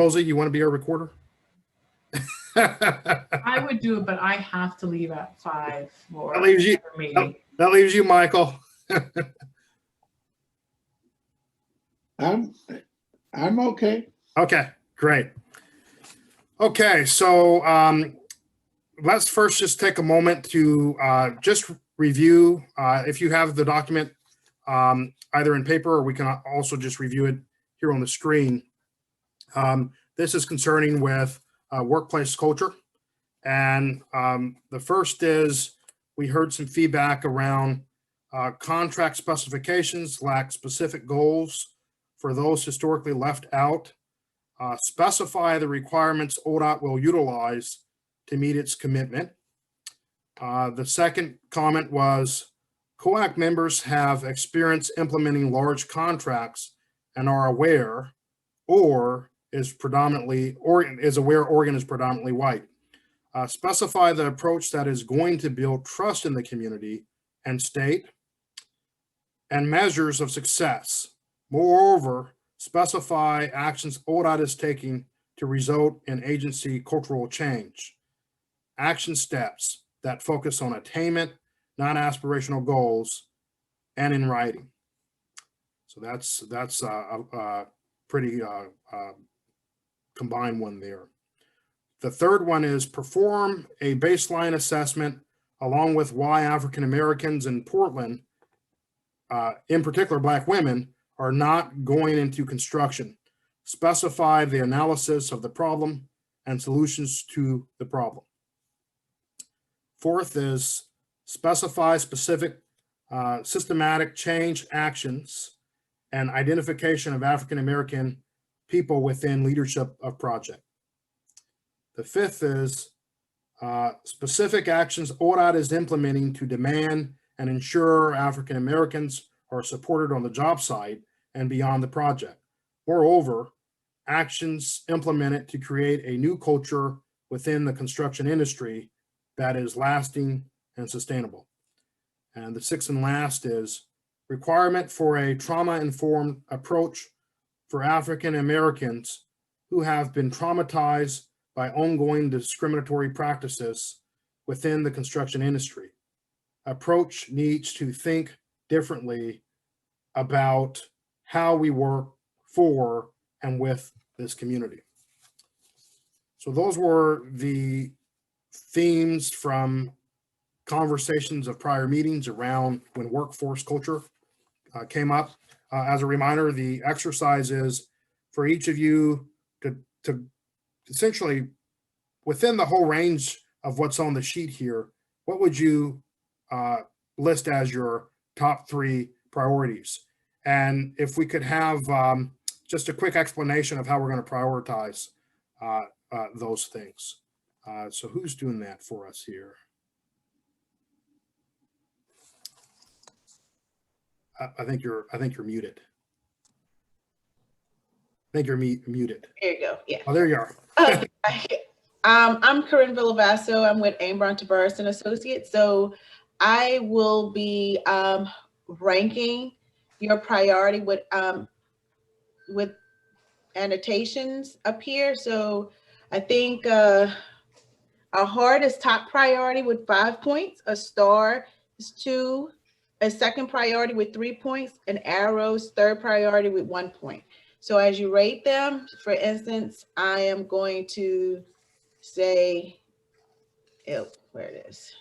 Posey, you want to be our recorder? I would do it, but I have to leave at 5 for That leaves you, another meeting. that leaves you, Michael. I'm okay. Okay, great. Okay, so let's first just take a moment to just review, if you have the document either in paper, or we can also just review it here on the screen. This is concerning with workplace culture. And the first is, we heard some feedback around contract specifications lack specific goals for those historically left out. Specify the requirements ODOT will utilize to meet its commitment. The second comment was, COAC members have experience implementing large contracts and are aware or is aware Oregon is predominantly white. Specify the approach that is going to build trust in the community and state, and measures of success. Moreover, specify actions ODOT is taking to result in agency cultural change. Action steps that focus on attainment, non-aspirational goals, and in writing. So that's a pretty combined one there. The third one is, perform a baseline assessment along with why African Americans in Portland, in particular Black women, are not going into construction. Specify the analysis of the problem and solutions to the problem. Fourth is, specify specific systematic change actions and identification of African American people within leadership of project. The fifth is specific actions ODOT is implementing to demand and ensure African Americans are supported on the job site and beyond the project. Moreover, actions implemented to create a new culture within the construction industry that is lasting and sustainable. And the sixth and last is, requirement for a trauma-informed approach for African Americans who have been traumatized by ongoing discriminatory practices within the construction industry. Approach needs to think differently about how we work for and with this community. So those were the themes from conversations of prior meetings around when workforce culture came up. As a reminder, the exercise is for each of you to essentially, within the whole range of what's on the sheet here, what would you list as your top 3 priorities? And if we could have just a quick explanation of how we're going to prioritize those things. So who's doing that for us here? I think you're muted. I think you're muted. There you go. Yeah. Oh, there you are. I'm Corinne Villavasso. I'm with Ambron Tavares and Associates. So I will be ranking your priority with annotations up here. So I think a heart is top priority with 5 points. A star is 2. A second priority with 3 points. An arrow is third priority with 1 point. So as you rate them, for instance, I am going to say, where it is.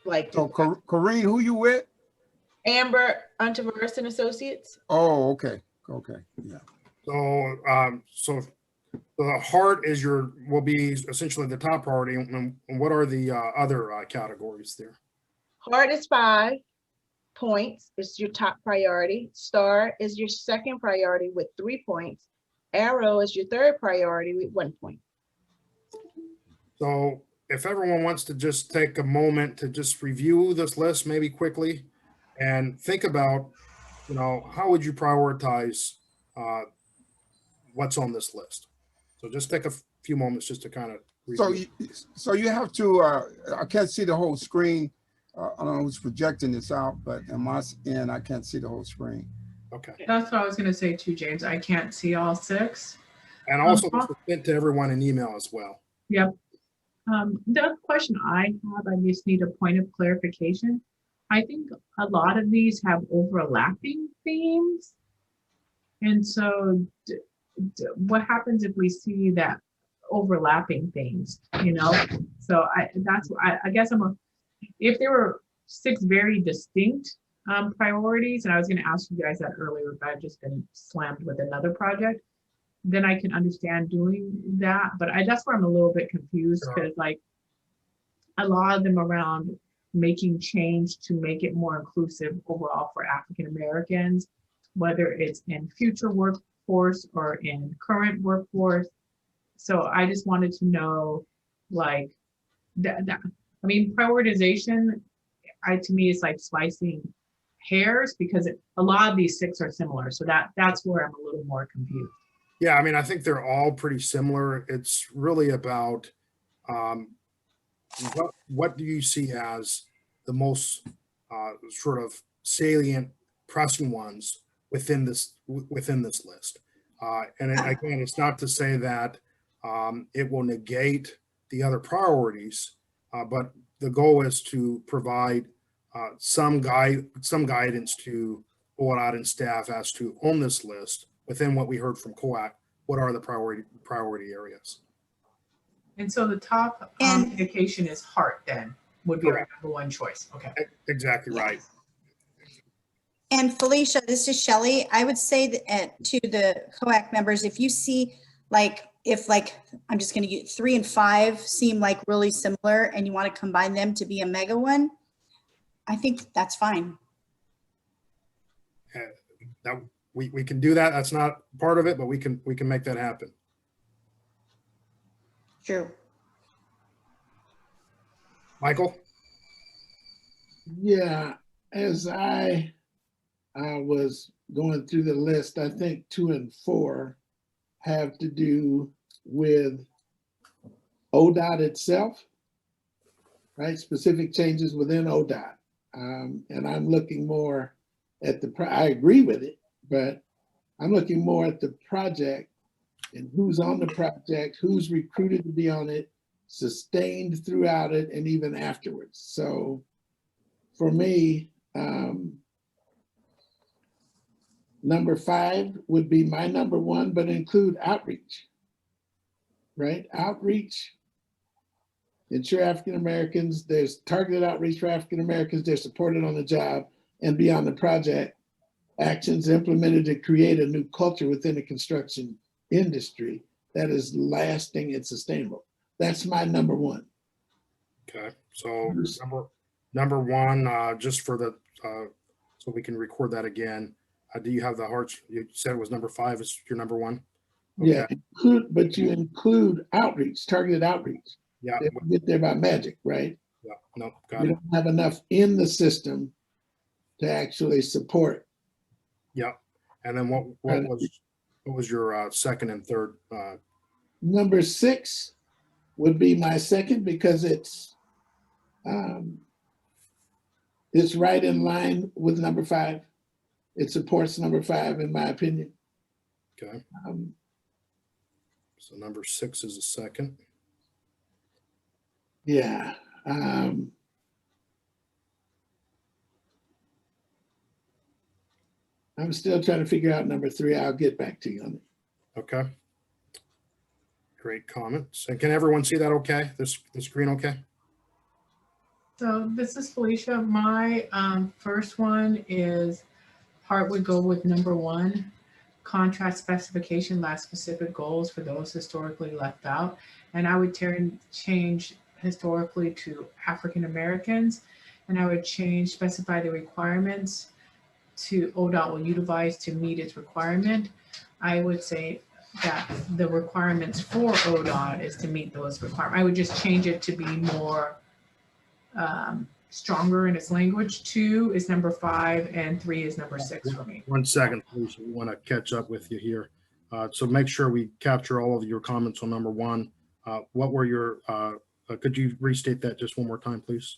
Like, so Corinne, who you with? Amber Tavares and Associates. Oh, okay, yeah. So the heart is will be essentially the top priority. And what are the other categories there? Heart is 5 points. It's your top priority. Star is your second priority with 3 points. Arrow is your third priority with 1 point. So if everyone wants to just take a moment to just review this list maybe quickly and think about, how would you prioritize what's on this list? So just take a few moments just to kind of review. So you have to, I can't see the whole screen. I don't know who's projecting this out, but on my end, I can't see the whole screen. Okay. That's what I was gonna say too, James. I can't see all 6. And also this was sent to everyone in email as well. Yep. The other question I have, I just need a point of clarification. I think a lot of these have overlapping themes. And so what happens if we see that overlapping themes, you know? So I guess if there were 6 very distinct priorities, and I was gonna ask you guys that earlier, but I've just been slammed with another project, then I can understand doing that. But that's where I'm a little bit confused, because like a lot of them around making change to make it more inclusive overall for African Americans, whether it's in future workforce or in current workforce. So I just wanted to know, like, I mean, prioritization, to me, is like slicing hairs, because a lot of these 6 are similar. So that's where I'm a little more confused. Yeah, I mean, I think they're all pretty similar. It's really about what do you see as the most sort of salient, pressing ones within this list. Again, it's not to say that it will negate the other priorities, but the goal is to provide some guidance to ODOT and staff as to, on this list, within what we heard from COAC, what are the priority areas? And so the top indication is heart, then would be our number 1 choice. Okay. Exactly right. And Felicia, this is Shelley. I would say that to the COAC members, if you see if I'm just going to get 3 and 5 seem like really similar and you want to combine them to be a mega one, I think that's fine. That we can do that. That's not part of it, but we can make that happen. True. Michael? Yeah, as I was going through the list, I think 2 and 4 have to do with ODOT itself, right? Specific changes within ODOT. And I'm looking more at I agree with it, but I'm looking more at the project and who's on the project, who's recruited to be on it, sustained throughout it, and even afterwards. So for me, number 5 would be my number 1, but include outreach, right? Outreach, ensure African Americans, there's targeted outreach for African Americans, they're supported on the job and beyond the project. Actions implemented to create a new culture within the construction industry that is lasting and sustainable. That's my number 1. Okay, so number 1, just for the so we can record that again. Do you have the hearts? You said it was number 5 is your number 1. Okay. Yeah, but you include outreach, targeted outreach. Yeah, they don't get there by magic, right? Yeah, no, got We it. don't have enough in the system to actually support. Yeah, and then what was your second and third? Number 6 would be my second, because it's right in line with number 5. It supports number 5, in my opinion. Okay. So number 6 is the second. Yeah. I'm still trying to figure out number 3. I'll get back to you on it. Okay. Great comments. And can everyone see that okay? The screen okay? So this is Felicia. My first one is heart would go with number 1. Contract specification last specific goals for those historically left out. And I would change historically to African Americans. And I would specify the requirements to ODOT will utilize to meet its requirement. I would say that the requirements for ODOT is to meet those requirements. I would just change it to be more stronger in its language. 2 is number 5 and 3 is number 6 for me. 1 second, please. We want to catch up with you here. So make sure we capture all of your comments on number 1. What were your, could you restate that just one more time, please?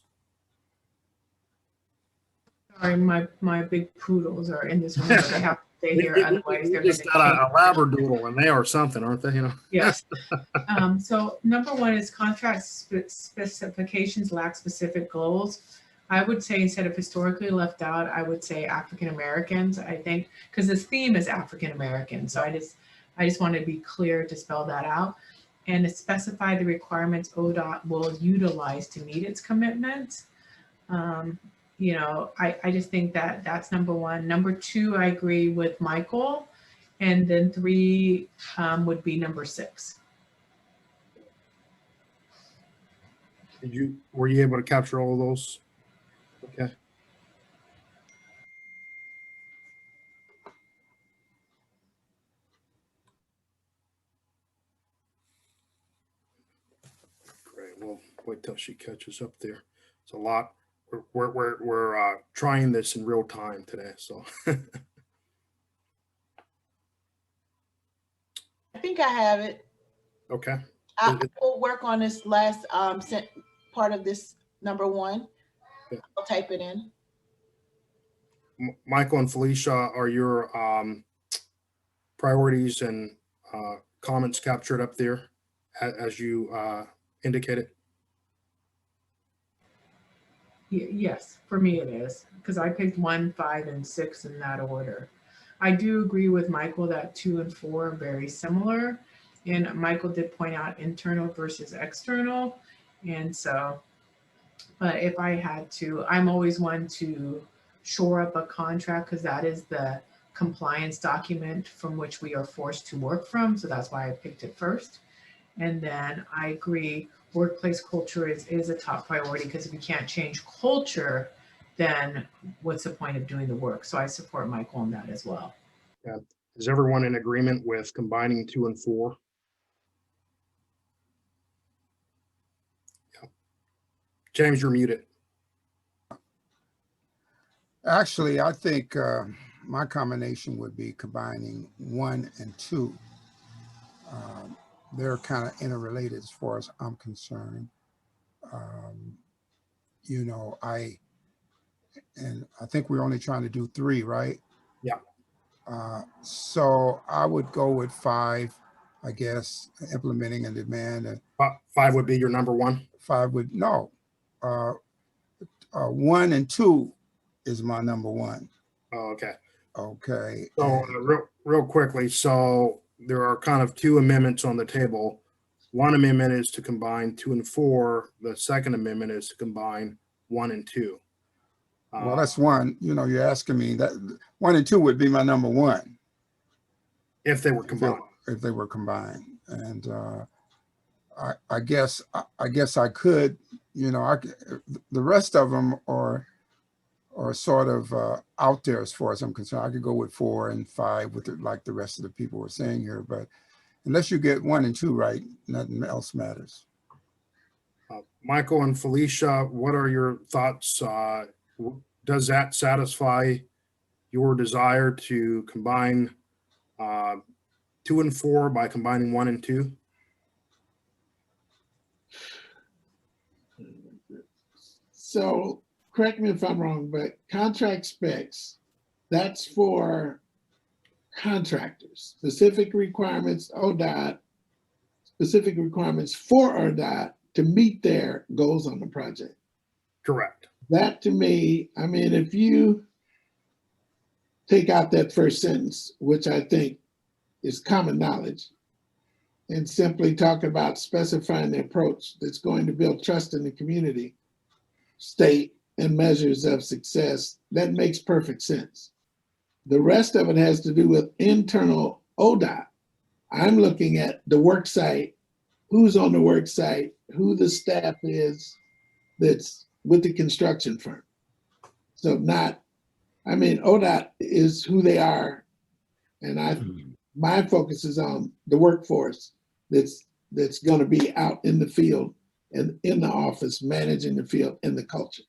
Sorry, my big poodles are in this room. They have to they hear otherwise, they're You just gonna got a labradoodle and they are something, aren't they, you know? Yes. So number one is contract specifications lack specific goals. I would say instead of historically left out, I would say African Americans, I think, because this theme is African American. So I just want to be clear to spell that out. And to specify the requirements ODOT will utilize to meet its commitments. You know, I just think that that's number one. Number two, I agree with Michael. And then three would be number six. Were you able to capture all of those? Okay. Great. We'll wait till she catches up there. It's a lot. We're trying this in real time today, so. I think I have it. Okay. We'll work on this last part of this number one. Yeah. I'll type it in. Michael and Felicia, are your priorities and comments captured up there as you indicated? Yes, for me it is, because I picked 1, 5, and 6 in that order. I do agree with Michael that 2 and 4 are very similar. And Michael did point out internal versus external. And so, but if I had to, I'm always one to shore up a contract because that is the compliance document from which we are forced to work from. So that's why I picked it first. And then I agree, workplace culture is a top priority because if you can't change culture, then what's the point of doing the work? So I support Michael on that as well. Yeah. Is everyone in agreement with combining 2 and 4? Yeah. James, you're muted. Actually, I think my combination would be combining 1 and 2. They're kind of interrelated as far as I'm concerned. You know, I think we're only trying to do 3, right? Yeah. So I would go with 5, I guess, implementing a demand. 5 would be your number 1? 5 would, no. 1 and 2 is my number 1. Oh, okay. Okay. So real quickly, so there are kind of 2 amendments on the table. One amendment is to combine 2 and 4. The second amendment is to combine 1 and 2. Well, that's 1. You know, you're asking me that 1 and 2 would be my number 1 if they were combined. If they were combined, and I guess I could. You know, the rest of them are sort of out there as far as I'm concerned. I could go with 4 and 5 with it, like the rest of the people were saying here, but unless you get 1 and 2 right, nothing else matters. Michael and Felicia, what are your thoughts? Does that satisfy your desire to combine 2 and 4 by combining 1 and 2? So correct me if I'm wrong, but contract specs, that's for contractors, specific requirements, ODOT, specific requirements for ODOT to meet their goals on the project. Correct. That to me, I mean, if you take out that first sentence, which I think is common knowledge, and simply talk about specifying the approach that's going to build trust in the community, state, and measures of success, that makes perfect sense. The rest of it has to do with internal ODOT. I'm looking at the work site, who's on the work site, who the staff is that's with the construction firm. So ODOT is who they are. And my focus is on the workforce that's going to be out in the field and in the office, managing the field and the culture.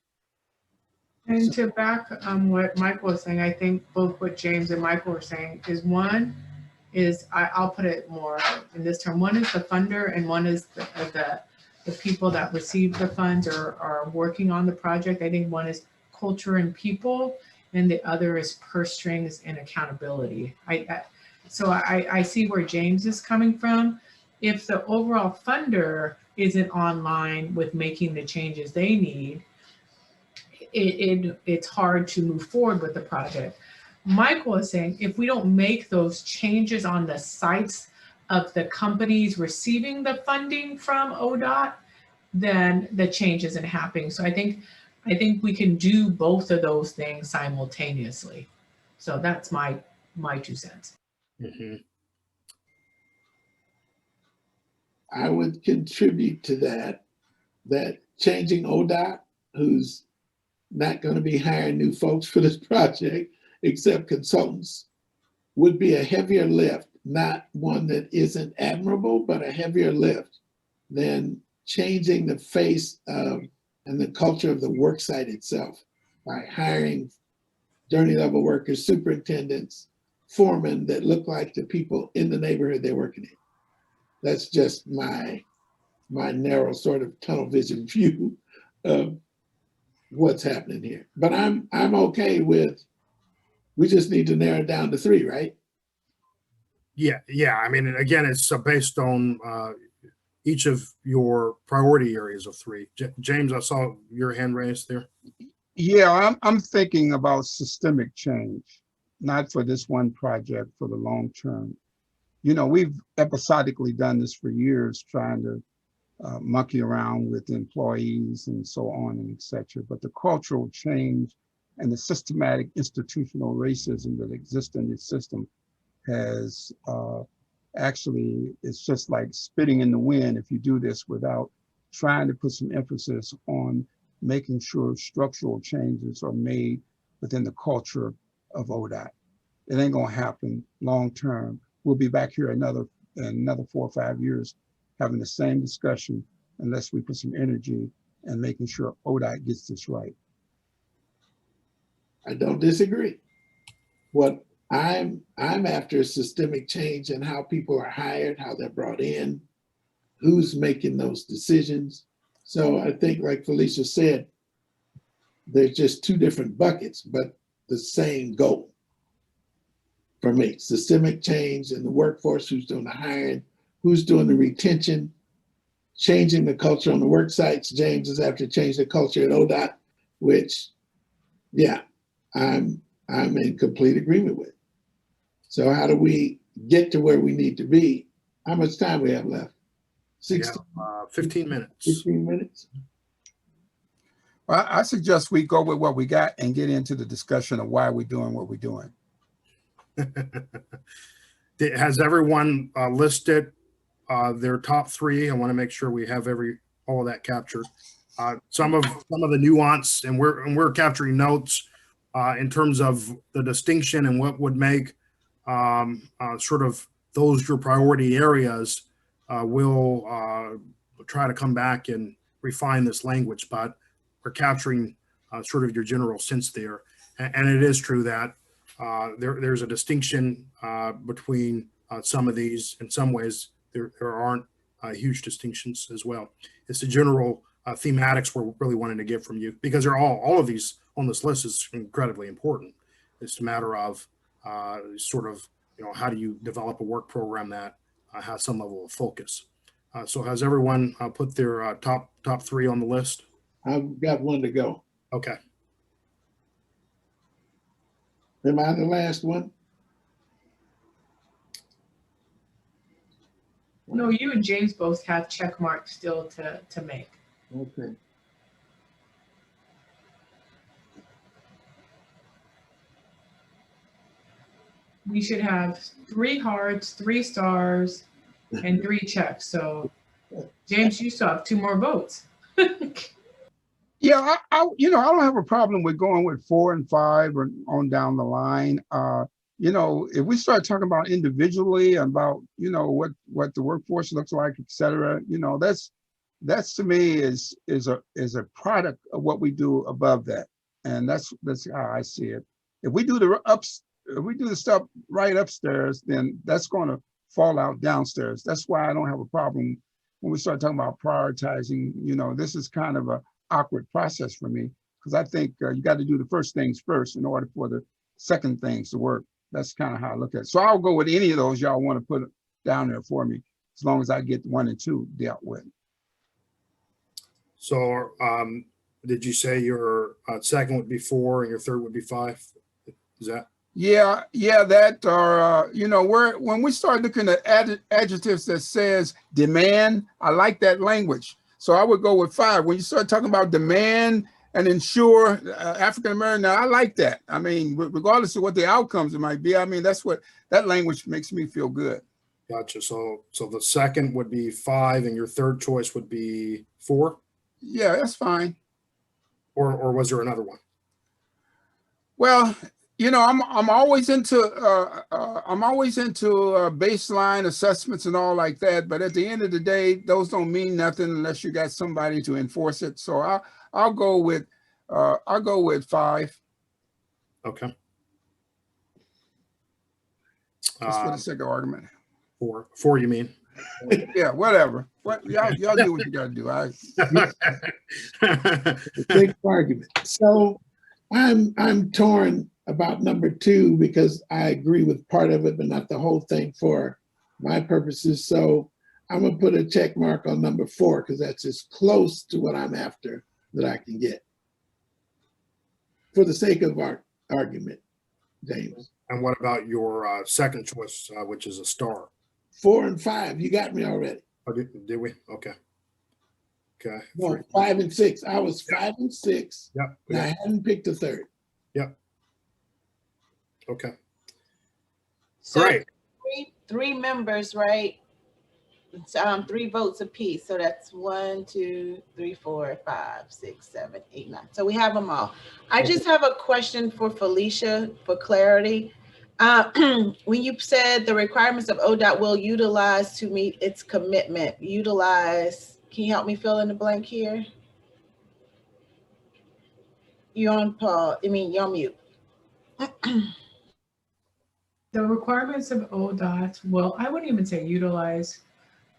And to back what Michael was saying, I think both what James and Michael were saying is one is, I'll put it more in this term, one is the funder and one is the people that receive the funds or are working on the project. I think one is culture and people and the other is purse strings and accountability. So I see where James is coming from. If the overall funder isn't online with making the changes they need, it's hard to move forward with the project. Michael is saying if we don't make those changes on the sites of the companies receiving the funding from ODOT, then the change isn't happening. So I think we can do both of those things simultaneously. So that's my 2 cents. Mhm. I would contribute to that changing ODOT, who's not going to be hiring new folks for this project, except consultants, would be a heavier lift, not one that isn't admirable, but a heavier lift than changing the face of and the culture of the work site itself by hiring journey level workers, superintendents, foremen that look like the people in the neighborhood they're working in. That's just my narrow sort of tunnel vision view of what's happening here. But I'm okay with, we just need to narrow it down to 3, right? Yeah. I mean, again, it's based on each of your priority areas of 3. James, I saw your hand raised there. Yeah, I'm thinking about systemic change, not for this one project, for the long term. You know, we've episodically done this for years, trying to monkey around with employees and so on and et cetera. But the cultural change and the systematic institutional racism that exists in this system has actually, it's just like spitting in the wind if you do this without trying to put some emphasis on making sure structural changes are made within the culture of ODOT. It ain't gonna happen long term. We'll be back here another 4 or 5 years having the same discussion unless we put some energy and making sure ODOT gets this right. I don't disagree. What I'm after is systemic change in how people are hired, how they're brought in, who's making those decisions. So I think, like Felicia said, there's just 2 different buckets, but the same goal for me. Systemic change in the workforce, who's doing the hiring, who's doing the retention, changing the culture on the work sites. James is after change the culture at ODOT, which, yeah, I'm in complete agreement with. So how do we get to where we need to be? How much time we have left? 16, 15 minutes. 15 minutes? Well, I suggest we go with what we got and get into the discussion of why we're doing what we're doing. Has everyone listed their top 3? I want to make sure we have all of that captured. Some of the nuance, and we're capturing notes in terms of the distinction and what would make sort of those your priority areas. We'll try to come back and refine this language, but we're capturing sort of your general sense there. And it is true that there's a distinction between some of these. In some ways, there aren't huge distinctions as well. It's the general thematics we're really wanting to get from you, because they're all of these on this list is incredibly important. It's a matter of sort of, how do you develop a work program that has some level of focus. So has everyone put their top 3 on the list? I've got 1 to go. Okay. Am I the last one? No, you and James both have check marks still to make. Okay. We should have 3 hearts, 3 stars, and 3 checks. So James, you still have 2 more votes. Yeah, I don't have a problem with going with 4 and 5 or on down the line. If we start talking about individually about, what the workforce looks like, et cetera, that's to me is a product of what we do above that. And that's how I see it. If we do the stuff right upstairs, then that's going to fall out downstairs. That's why I don't have a problem when we start talking about prioritizing. This is kind of a awkward process for me, because I think you got to do the first things first in order for the second things to work. That's kind of how I look at it. So I'll go with any of those y'all want to put down there for me, as long as I get 1 and 2 dealt with. So did you say your second would be 4 and your third would be 5? Is that? Yeah, that or you know, when we start looking at adjectives that says demand, I like that language. So I would go with 5. When you start talking about demand and ensure African American, now I like that. I mean, regardless of what the outcomes it might be, I mean, that's what that language makes me feel good. Gotcha. So the second would be 5 and your third choice would be 4? Yeah, that's fine. Or was there another one? Well, you know, I'm always into baseline assessments and all like that. But at the end of the day, those don't mean nothing unless you got somebody to enforce it. So I'll go with 5. Okay. Just for the sake of argument. 4, you mean? Yeah, whatever. What y'all do what you gotta do. Big argument. So I'm torn about number 2 because I agree with part of it, but not the whole thing for my purposes. So I'm gonna put a check mark on number 4 because that's as close to what I'm after that I can get. For the sake of our argument, James. And what about your second choice, which is a star? 4 and 5, you got me already. Oh, did we? Okay. Okay. No, 3. 5 and 6. I was 5 and 6. Yep. And I hadn't picked a third. Yep. Okay. So Great. three members, right? It's 3 votes apiece. So that's 1, 2, 3, 4, 5, 6, 7, 8, 9. So we have them all. I just have a question for Felicia for clarity. When you said the requirements of ODOT will utilize to meet its commitment, utilize, can you help me fill in the blank here? You're on pause. I mean, you're on mute. The requirements of ODOT, well, I wouldn't even say utilize,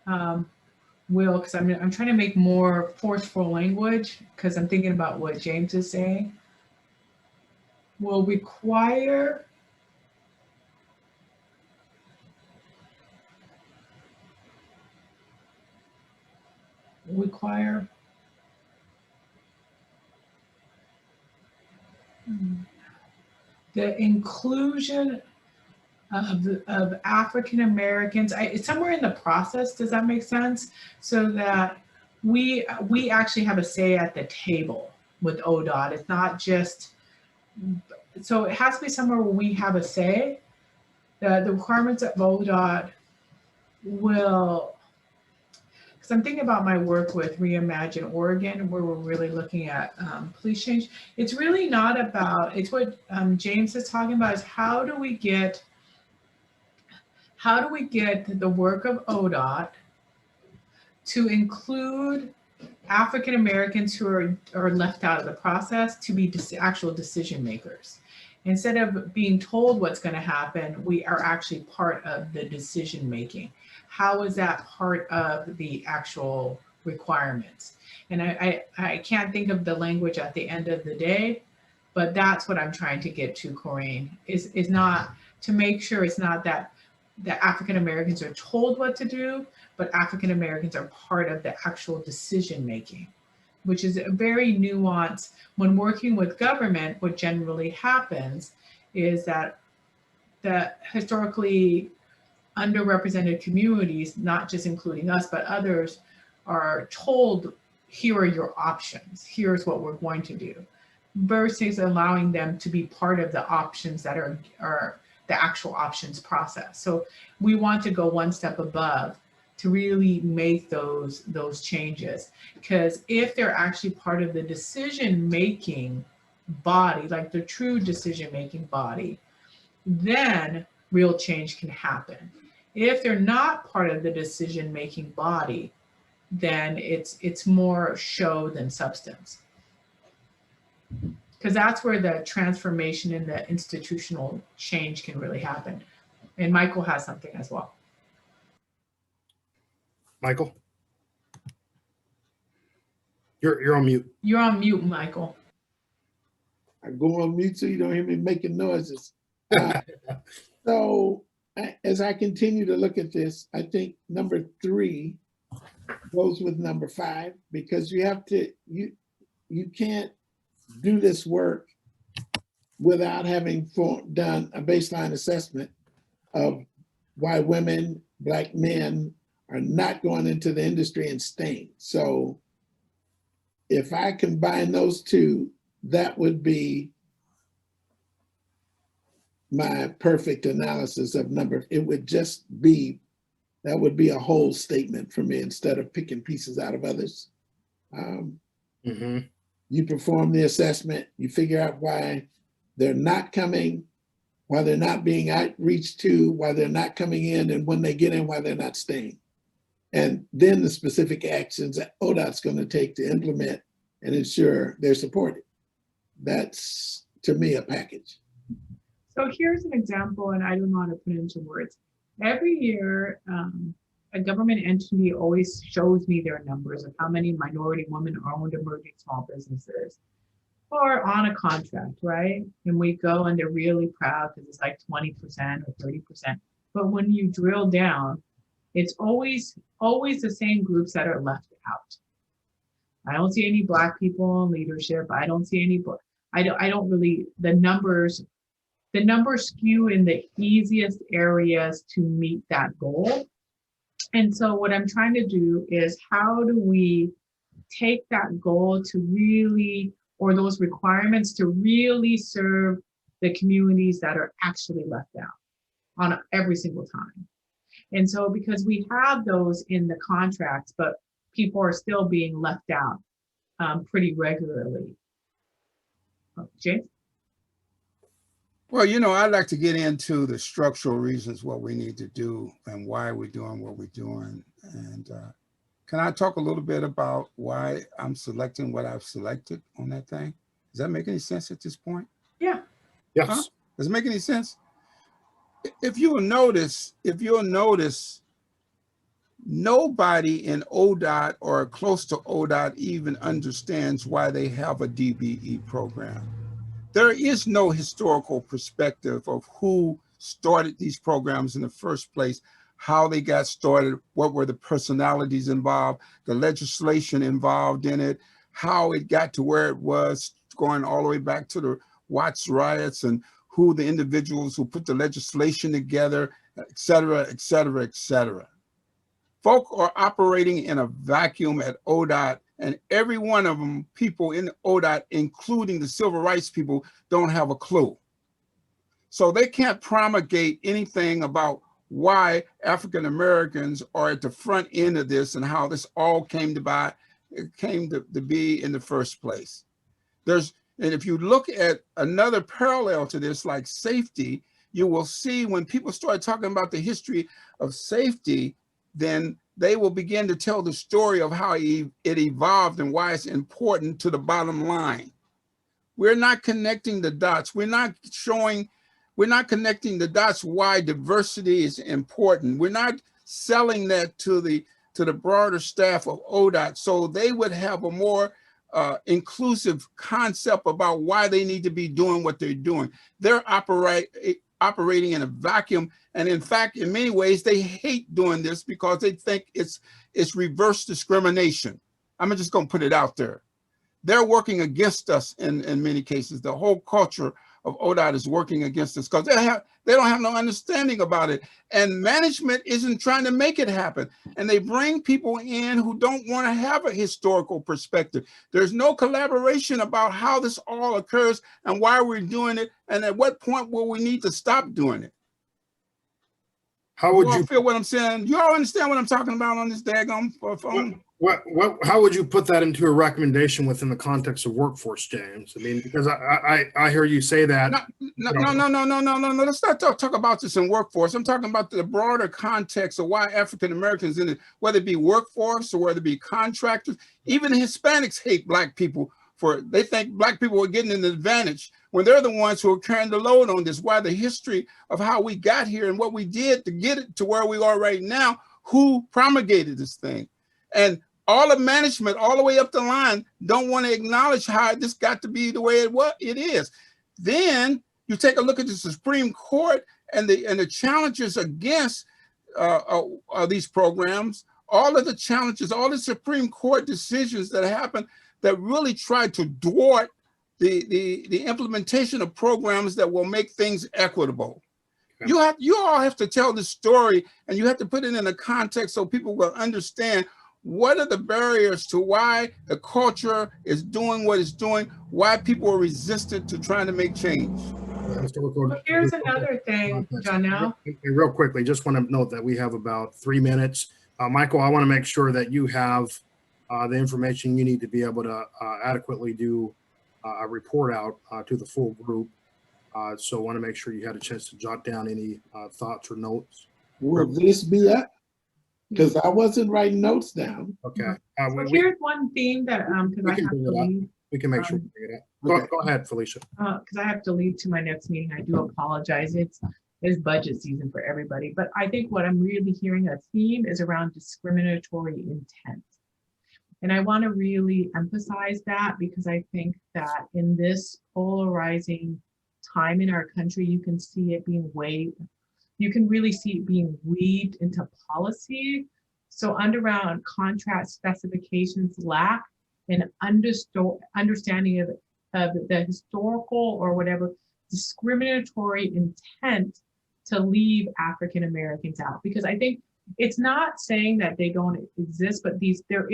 will, because I'm trying to make more forceful language because I'm thinking about what James is saying. Will require the inclusion of African Americans. It's somewhere in the process. Does that make sense? So that we actually have a say at the table with ODOT. It's not just, so it has to be somewhere where we have a say. The requirements of ODOT will, because I'm thinking about my work with Reimagine Oregon, where we're really looking at police change. It's really not about, it's what James is talking about, is how do we get the work of ODOT to include African Americans who are left out of the process to be actual decision makers. Instead of being told what's going to happen, we are actually part of the decision making. How is that part of the actual requirements? And I can't think of the language at the end of the day, but that's what I'm trying to get to, Corinne, is not to make sure it's not that African Americans are told what to do, but African Americans are part of the actual decision making, which is a very nuanced. When working with government, what generally happens is that the historically underrepresented communities, not just including us, but others, are told, here are your options, here's what we're going to do, versus allowing them to be part of the options that are the actual options process. So we want to go one step above to really make those changes, because if they're actually part of the decision-making body, like the true decision-making body, then real change can happen. If they're not part of the decision-making body, then it's more show than substance. Because that's where the transformation in the institutional change can really happen. And Michael has something as well. Michael? You're on mute. You're on mute, Michael. I go on mute so you don't hear me making noises. So as I continue to look at this, I think number 3 goes with number 5, because you have to, you can't do this work without having done a baseline assessment of why women, Black men are not going into the industry and staying. So if I combine those two, that would be my perfect analysis of number. It would just be, that would be a whole statement for me instead of picking pieces out of others. You perform the assessment, you figure out why they're not coming, why they're not being outreached to, why they're not coming in, and when they get in, why they're not staying. And then the specific actions that ODOT's going to take to implement and ensure they're supported. That's, to me, a package. So here's an example, and I don't know how to put it into words. Every year, a government entity always shows me their numbers of how many minority women-owned emerging small businesses are on a contract, right? And we go and they're really proud because it's like 20% or 30%. But when you drill down, it's always the same groups that are left out. I don't see any Black people in leadership. I don't see any, I don't really, the numbers skew in the easiest areas to meet that goal. And so what I'm trying to do is, how do we take that goal to really, or those requirements to really serve the communities that are actually left out on every single time? And so because we have those in the contracts, but people are still being left out pretty regularly. James? Well, I'd like to get into the structural reasons what we need to do and why we're doing what we're doing. And can I talk a little bit about why I'm selecting what I've selected on that thing? Does that make any sense at this point? Yeah. Yes. Huh? Does it make any sense? If you'll notice, nobody in ODOT or close to ODOT even understands why they have a DBE program. There is no historical perspective of who started these programs in the first place, how they got started, what were the personalities involved, the legislation involved in it, how it got to where it was, going all the way back to the Watts riots, and who the individuals who put the legislation together, et cetera, et cetera, et cetera. Folk are operating in a vacuum at ODOT, and every one of them, people in ODOT, including the civil rights people, don't have a clue. So they can't promulgate anything about why African Americans are at the front end of this and how this all came to be in the first place. And if you look at another parallel to this, like safety, you will see when people start talking about the history of safety, then they will begin to tell the story of how it evolved and why it's important to the bottom line. We're not connecting the dots. We're not connecting the dots why diversity is important. We're not selling that to the broader staff of ODOT so they would have a more inclusive concept about why they need to be doing what they're doing. They're operating in a vacuum. And in fact, in many ways, they hate doing this because they think it's reverse discrimination. I'm just going to put it out there. They're working against us in many cases. The whole culture of ODOT is working against us because they don't have no understanding about it. And management isn't trying to make it happen. And they bring people in who don't want to have a historical perspective. There's no collaboration about how this all occurs and why we're doing it. And at what point will we need to stop doing it? How would you feel what I'm saying? You all understand what I'm talking about on this daggone phone? How would you put that into a recommendation within the context of workforce, James? I mean, because I hear you say that. No. Let's not talk about this in workforce. I'm talking about the broader context of why African Americans in it, whether it be workforce or whether it be contractors, even Hispanics hate Black people they think Black people are getting an advantage when they're the ones who are carrying the load on this. Why the history of how we got here and what we did to get it to where we are right now, who promulgated this thing. And all of management, all the way up the line, don't want to acknowledge how this got to be the way it is. Then you take a look at the Supreme Court and the challenges against these programs, all of the challenges, all the Supreme Court decisions that happen that really try to thwart the implementation of programs that will make things equitable. Okay. You all have to tell the story, and you have to put it in a context so people will understand what are the barriers to why the culture is doing what it's doing, why people are resistant to trying to make change. Here's another thing, Janelle. Real quickly, just want to note that we have about 3 minutes. Michael, I want to make sure that you have the information you need to be able to adequately do a report out to the full group. So I want to make sure you had a chance to jot down any thoughts or notes. Will this be up? Because I wasn't writing notes down. Okay. So here's one theme that, because I have to leave. We can make sure we bring it up. Okay. Go ahead, Felicia. Because I have to leave to my next meeting. I do apologize. It's budget season for everybody. But I think what I'm really hearing a theme is around discriminatory intent. And I want to really emphasize that because I think that in this polarizing time in our country, you can see it being you can really see it being weaved into policy. So around contract specifications lack an understanding of the historical or whatever discriminatory intent to leave African Americans out. Because I think it's not saying that they don't exist, but there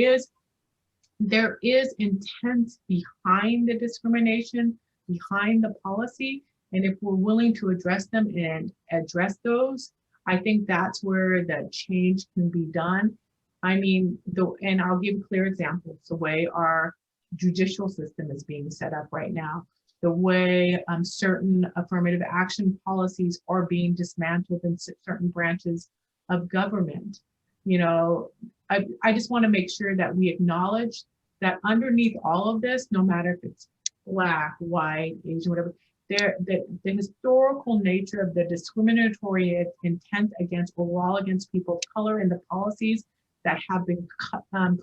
is intent behind the discrimination, behind the policy. And if we're willing to address them and address those, I think that's where the change can be done. I mean, and I'll give clear examples, the way our judicial system is being set up right now, the way certain affirmative action policies are being dismantled in certain branches of government. You know, I just want to make sure that we acknowledge that underneath all of this, no matter if it's Black, white, Asian, whatever, the historical nature of the discriminatory intent overall against people of color and the policies that have been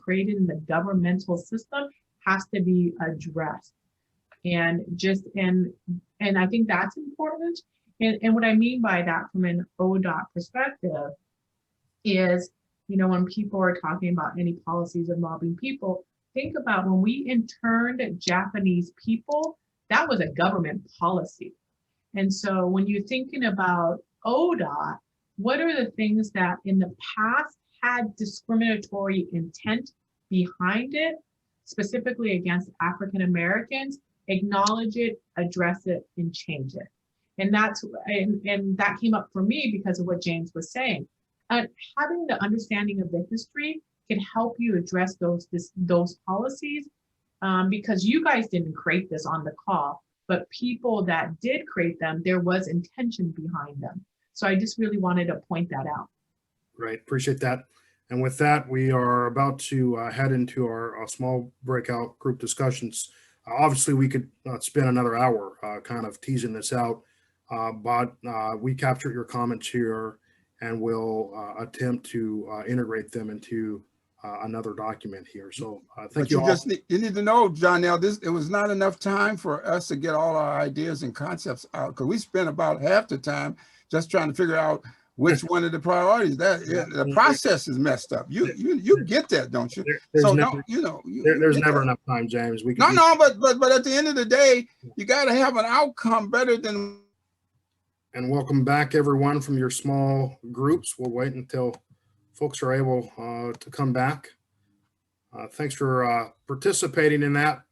created in the governmental system has to be addressed. And I think that's important. And what I mean by that from an ODOT perspective is, you know, when people are talking about any policies involving people, think about when we interned Japanese people, that was a government policy. And so when you're thinking about ODOT, what are the things that in the past had discriminatory intent behind it, specifically against African Americans? Acknowledge it, address it, and change it. And that came up for me because of what James was saying. Having the understanding of the history can help you address those policies, because you guys didn't create this on the call, but people that did create them, there was intention behind them. So I just really wanted to point that out. Right, appreciate that. And with that, we are about to head into our small breakout group discussions. Obviously, we could spend another hour kind of teasing this out, but we captured your comments here and we'll attempt to integrate them into another document here. So thank you all. You need to know, John, it was not enough time for us to get all our ideas and concepts out, because we spent about half the time just trying to figure out which one of the priorities. The process is messed up. You get that, don't you? There's never enough time, James. But at the end of the day, you got to have an outcome better than. And welcome back, everyone, from your small groups. We'll wait until folks are able to come back. Thanks for participating in that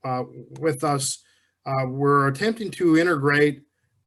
with us. We're attempting to integrate